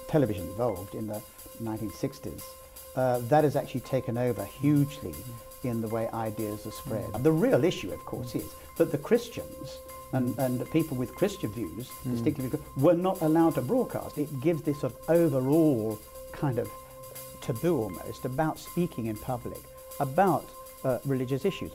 television evolved in the 1960s, that has actually taken over hugely in the way ideas are spread. The real issue, of course, is that the Christians and people with Christian views, distinctly, were not allowed to broadcast. It gives this sort of overall kind of taboo almost about speaking in public about religious issues.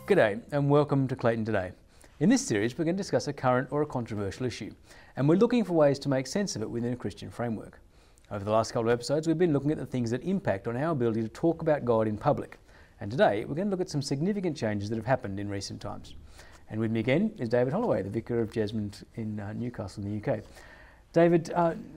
G'day and welcome to Clayton Today. In this series we're going to discuss a current or a controversial issue, and we're looking for ways to make sense of it within a Christian framework. Over the last couple of episodes we've been looking at the things that impact on our ability to talk about God in public, and today we're going to look at some significant changes that have happened in recent times. And with me again is David Holloway, the Vicar of Jesmond in Newcastle in the UK. David,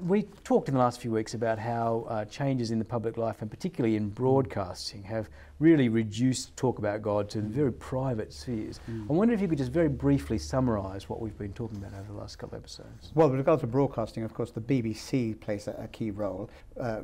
we talked in the last few weeks about how changes in the public life, and particularly in broadcasting, have really reduced talk about God to very private spheres. I wonder if you could just very briefly summarise what we've been talking about over the last couple of episodes. Well, with regard to broadcasting, of course, the BBC plays a key role.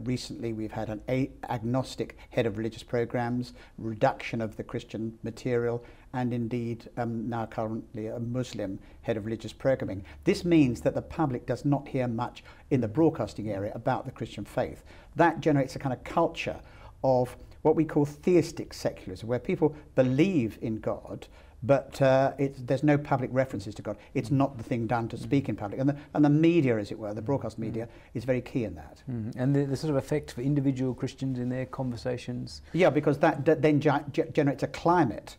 Recently, we've had an agnostic head of religious programmes, reduction of the Christian material, and indeed now currently a Muslim head of religious programming. This means that the public does not hear much in the broadcasting area about the Christian faith. That generates a kind of culture of what we call theistic secularism, where people believe in God, but there's no public references to God. It's not the thing done to speak in public. And the media, as it were, the broadcast media, is very key in that. And the sort of effect for individual Christians in their conversations? Yeah, because that then generates a climate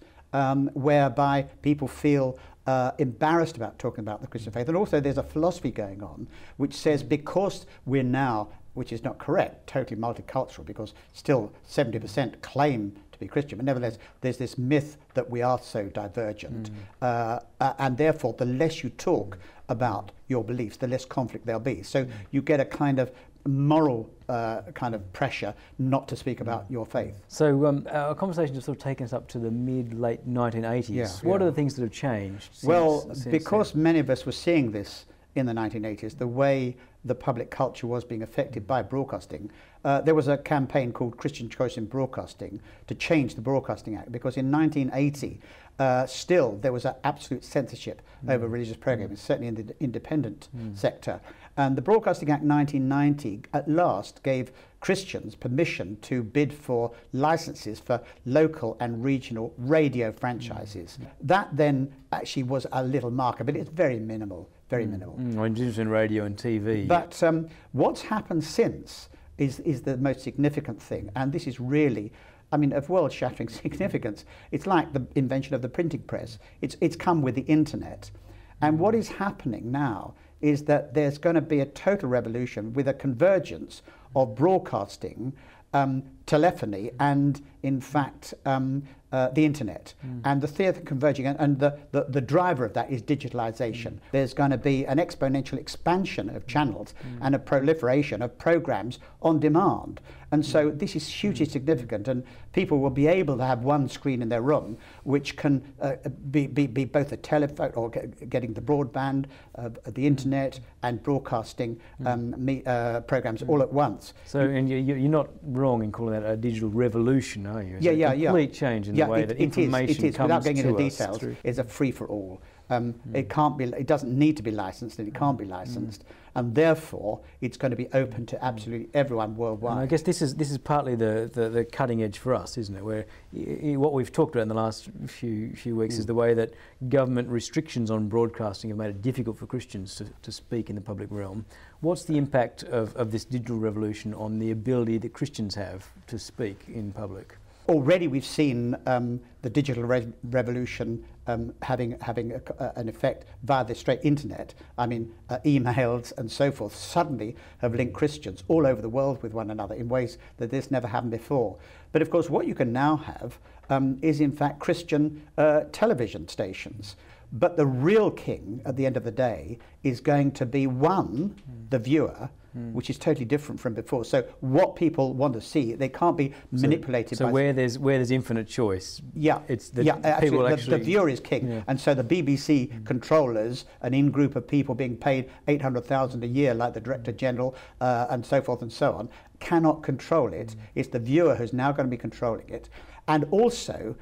whereby people feel embarrassed about talking about the Christian faith. And also there's a philosophy going on which says because we're now, which is not correct, totally multicultural, because still 70% claim to be Christian, but nevertheless there's this myth that we are so divergent, and therefore the less you talk about your beliefs, the less conflict there'll be. So you get a kind of moral kind of pressure not to speak about your faith. So our conversations have sort of taken us up to the mid-late 1980s. What are the things that have changed since because then? many of us were seeing this in the 1980s, the way the public culture was being affected by broadcasting, there was a campaign called Christian Choice in Broadcasting to change the Broadcasting Act, because in 1980 still there was an absolute censorship over religious programming, certainly in the independent sector. And the Broadcasting Act 1990 at last gave Christians permission to bid for licenses for local and regional radio franchises. That then actually was a little marker, but it's very minimal, very minimal. In radio and TV. But what's happened since is the most significant thing, and this is really, I mean, of world-shattering significance. It's like the invention of the printing press. It's come with the internet. And what is happening now is that there's going to be a total revolution with a convergence of broadcasting, telephony, and in fact the internet, and the theatre converging, and the driver of that is digitalisation. There's going to be an exponential expansion of channels and a proliferation of programmes on demand. And so this is hugely significant, and people will be able to have one screen in their room which can be both a telephone or getting the broadband, the internet, and broadcasting programmes all at once. So, and you're not wrong in calling that a digital revolution, are you? It's a complete change in the way that information it is. comes Without going into to us details, through. it's a free-for-all. It can't be. It doesn't need to be licensed, and it can't be licensed, and therefore it's going to be open to absolutely everyone worldwide. And I guess this is partly the cutting edge for us, isn't it? Where what we've talked about in the last few weeks is the way that government restrictions on broadcasting have made it difficult for Christians to speak in the public realm. What's the impact of this digital revolution on the ability that Christians have to speak in public? Already we've seen the digital revolution having an effect via the straight internet. I mean, emails and so forth suddenly have linked Christians all over the world with one another in ways that this never happened before. But of course what you can now have is in fact Christian television stations. But the real king at the end of the day is going to be one, the viewer, which is totally different from before. So what people want to see, they can't be manipulated. So where there's infinite choice, it's the people the viewer is king, and so the BBC controllers, an in-group of people being paid $800,000 a year, like the Director General and so forth and so on, cannot control it. It's the viewer who's now going to be controlling it, and also.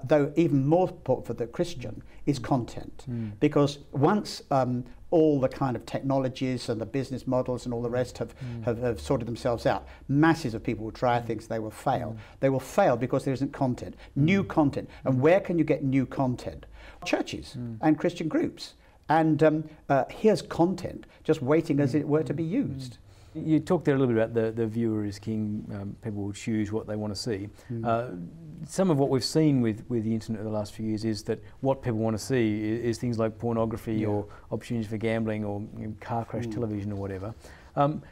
Though even more important for the Christian is content, because once all the kind of technologies and the business models and all the rest have sorted themselves out, masses of people will try things, they will fail. They will fail because there isn't content, new content. And where can you get new content? Churches and Christian groups. And here's content just waiting, as it were, to be used. You talked there a little bit about the viewer is king, people will choose what they want to see. Some of what we've seen with the internet in the last few years is that what people want to see is things like pornography or opportunities for gambling or car crash television or whatever.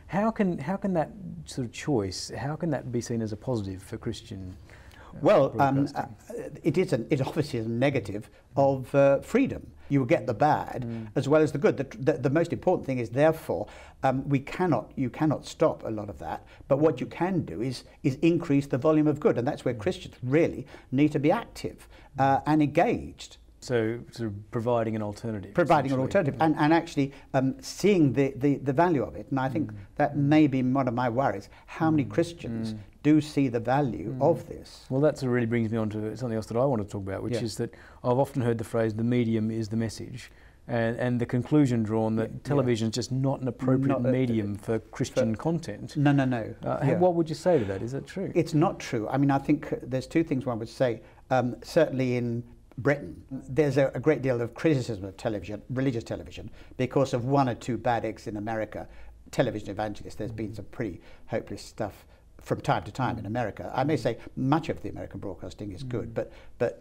How can that sort of choice, how can that be seen as a positive for Christian it obviously is a negative of freedom. You will get the bad as well as the good. The most important thing is, therefore, you cannot stop a lot of that. But what you can do is increase the volume of good, and that's where Christians really need to be active and engaged. So sort of providing an alternative. Providing an alternative, and actually seeing the value of it. And I think that may be one of my worries. How many Christians do see the value of this? Well, that really brings me on to something else that I want to talk about, which is that I've often heard the phrase, the medium is the message. And the conclusion drawn that television is just not an appropriate medium for Christian content. No. What would you say to that? Is that true? It's not true. I mean, I think there's two things one would say. Certainly in Britain, there's a great deal of criticism of television, religious television, because of one or two bad eggs in America. Television evangelists, there's been some pretty hopeless stuff from time to time in America. I may say much of the American broadcasting is good, but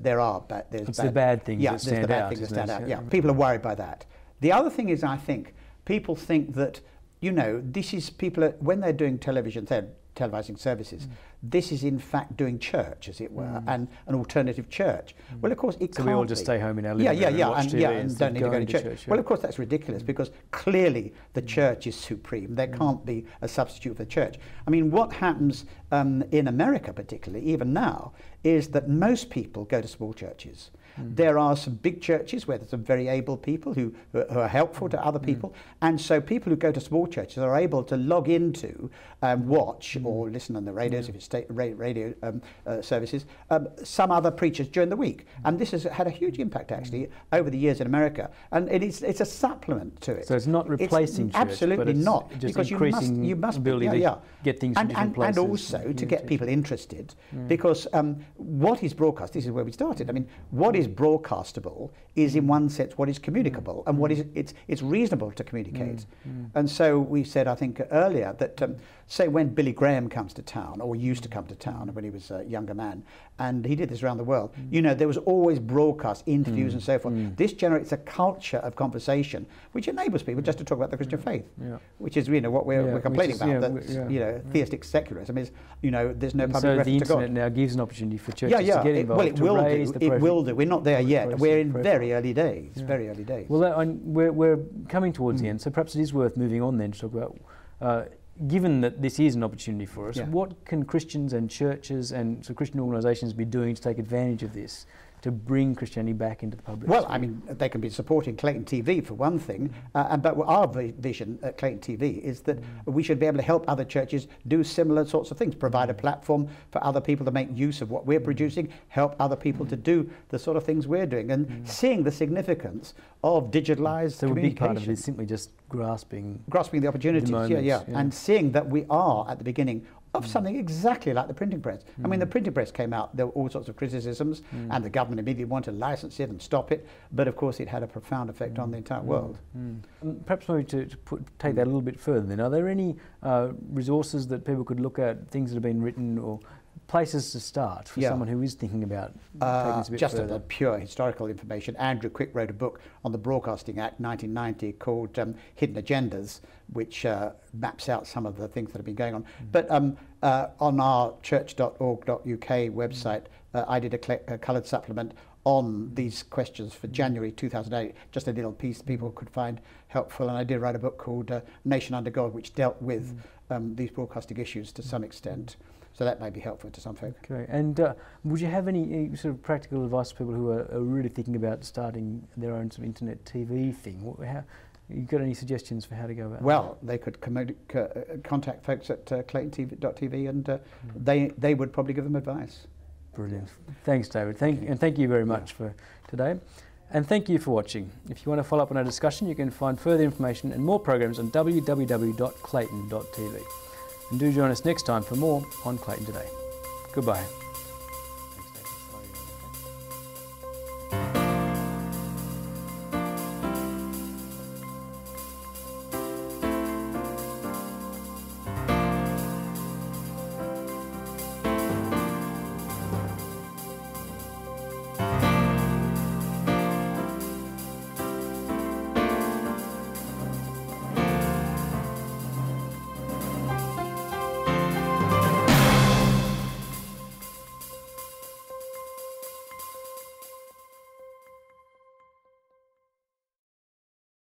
there are the bad things that stand out. Yeah, people are worried by that. The other thing is, I think people think that, this is when they're doing televising services, this is in fact doing church, as it were, and an alternative church. Well, of course, it can't be. So we all just stay home in our living room and watch TV and don't need to go to church. Well, of course, that's ridiculous, because clearly the church is supreme. There can't be a substitute for the church. I mean, what happens in America particularly, even now, is that most people go to small churches. There are some big churches where there's some very able people who are helpful to other people, and so people who go to small churches are able to log into, watch or listen on the radios if it's state radio services, some other preachers during the week, and this has had a huge impact actually over the years in America, and it's a supplement to it. So it's not replacing church, absolutely but it's not, just because you must ability to get things from different places, and also to get people interested, because what is broadcast? This is where we started. I mean, what is broadcastable is in one sense what is communicable, and what is it's reasonable to communicate. And so we said, I think earlier, that say when Billy Graham comes to town, or used to come to town when he was a younger man, and he did this around the world, there was always broadcast interviews and so forth. This generates a culture of conversation which enables people just to talk about the Christian faith, which is what we're complaining about, theistic secularism is, there's no public reference to God. So the internet now gives an opportunity for churches to get involved, it will do. We're not there yet. We're in very early days. Very early days. Well, we're coming towards the end, so perhaps it is worth moving on then to talk about, given that this is an opportunity for us, what can Christians and churches and Christian organisations be doing to take advantage of this, to bring Christianity back into the public sphere? Well, I mean, they can be supporting Clayton TV for one thing, but our vision at Clayton TV is that we should be able to help other churches do similar sorts of things, provide a platform for other people to make use of what we're producing, help other people to do the sort of things we're doing, and seeing the significance of digitalised communication. So a big part of it is simply just grasping the opportunities, and seeing that we are at the beginning of something exactly like the printing press. I mean, the printing press came out, there were all sorts of criticisms, and the government immediately wanted to license it and stop it, but of course it had a profound effect on the entire world. Perhaps maybe to take that a little bit further then, are there any resources that people could look at, things that have been written, or places to start for someone who is thinking about taking this a bit just further? The pure historical information. Andrew Quick wrote a book on the Broadcasting Act 1990 called Hidden Agendas, which maps out some of the things that have been going on. But on our church.org.uk website, I did a coloured supplement on these questions for January 2008, just a little piece people could find helpful. And I did write a book called Nation Under God, which dealt with these broadcasting issues to some extent. So that may be helpful to some folk. Okay. And would you have any sort of practical advice for people who are really thinking about starting their own sort of internet TV thing? You got any suggestions for how to go about Well, they could contact folks at claytontv.tv and they would probably give them advice. Brilliant. Thanks, David. Thank you very much for today. And thank you for watching. If you want to follow up on our discussion, you can find further information and more programs on www.clayton.tv. And do join us next time for more on Clayton Today. Goodbye.